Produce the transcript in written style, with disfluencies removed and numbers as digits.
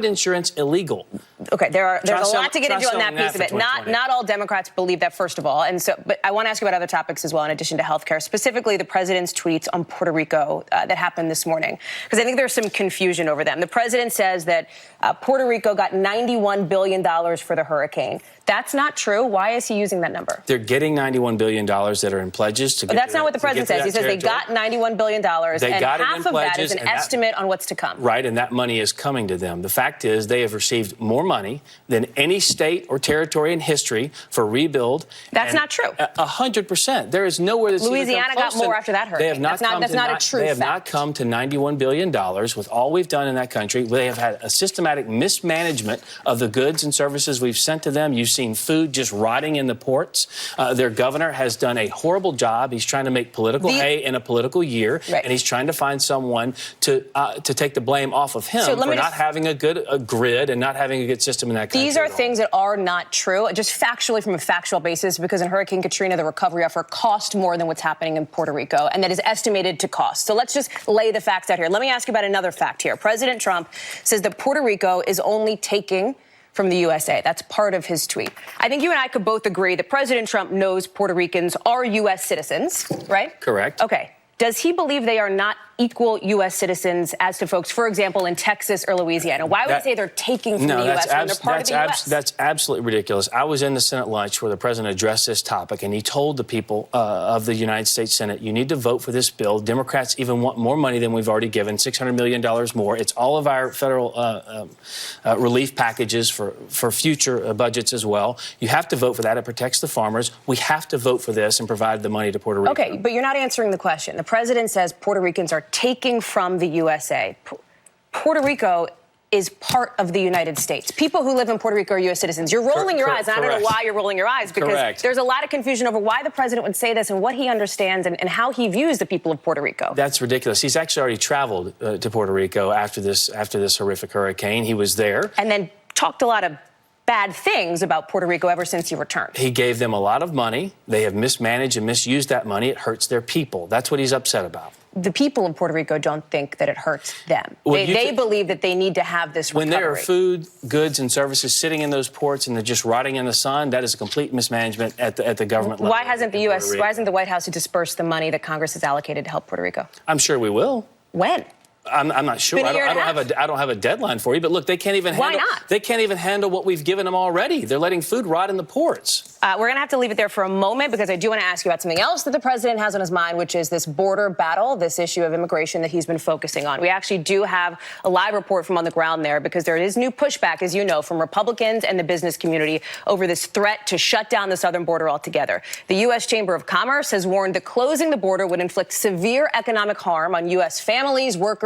insurance illegal. Okay, there's a lot to get into on that piece of it. Not all Democrats believe that, first of all, but I want to ask you about other topics as well, in addition to healthcare, specifically the president's tweets on Puerto Rico that happened this morning, because I think there's some confusion over them. The president says that Puerto Rico got $91 billion for the hurricane. That's not true. Why is he using that number? They're getting $91 billion that are in pledges to. But that's not what the president says. He says they got $91 billion, and half of that is an estimate on what's to come. Right, and that money is coming to them. The fact is they have received more money than any state or territory in history for rebuild. That's not true. 100%. There is nowhere that's Louisiana got more after that hurricane. They have not that's not a true fact. They have not come to $91 billion with all we've done in that country. They have had a systematic mismanagement of the goods and services we've sent to them. You've seen food just rotting in the ports. Their governor has done a horrible job. He's trying to make political hay in a political year, and he's trying to find someone to take the blame off of him for not having a good grid and not having a good system in that country. These are things that are not true, just factually from a factual basis, because in Hurricane Katrina, the recovery effort cost more than what's happening in Puerto Rico, and that is estimated to cost. So let's just lay the facts out here. Let me ask you about another fact here. President Trump says that Puerto Rico is only taking from the USA. That's part of his tweet. I think you and I could both agree that President Trump knows Puerto Ricans are U.S. citizens, right? Correct. Okay. Does he believe they are not equal U.S. citizens as to folks, for example, in Texas or Louisiana? Why would he say they're taking from the U.S. when they're part of the U.S.? That's absolutely ridiculous. I was in the Senate lunch where the president addressed this topic, and he told the people of the United States Senate, you need to vote for this bill. Democrats even want more money than we've already given, $600 million more. It's all of our federal relief packages for future budgets as well. You have to vote for that. It protects the farmers. We have to vote for this and provide the money to Puerto Rico. Okay, but you're not answering the question. The president says Puerto Ricans are taking from the USA. Puerto Rico is part of the United States. People who live in Puerto Rico are U.S. citizens. You're rolling your eyes, and I don't know why you're rolling your eyes, because there's a lot of confusion over why the president would say this and what he understands and how he views the people of Puerto Rico. That's ridiculous. He's actually already traveled to Puerto Rico after this horrific hurricane. He was there. And then talked a lot of bad things about Puerto Rico ever since he returned. He gave them a lot of money. They have mismanaged and misused that money. It hurts their people. That's what he's upset about. The people of Puerto Rico don't think that it hurts them. Well, they believe that they need to have this recovery. When there are food, goods, and services sitting in those ports and they're just rotting in the sun, that is a complete mismanagement at the government level. Why hasn't the U.S., why hasn't the White House dispersed the money that Congress has allocated to help Puerto Rico? I'm sure we will. When? I'm not sure. I don't have a deadline for you, but look, they can't even handle. Why not? They can't even handle what we've given them already. They're letting food rot in the ports. We're going to have to leave it there for a moment, because I do want to ask you about something else that the president has on his mind, which is this border battle, this issue of immigration that he's been focusing on. We actually do have a live report from on the ground there, because there is new pushback, as you know, from Republicans and the business community over this threat to shut down the southern border altogether. The U.S. Chamber of Commerce has warned that closing the border would inflict severe economic harm on U.S. families, workers,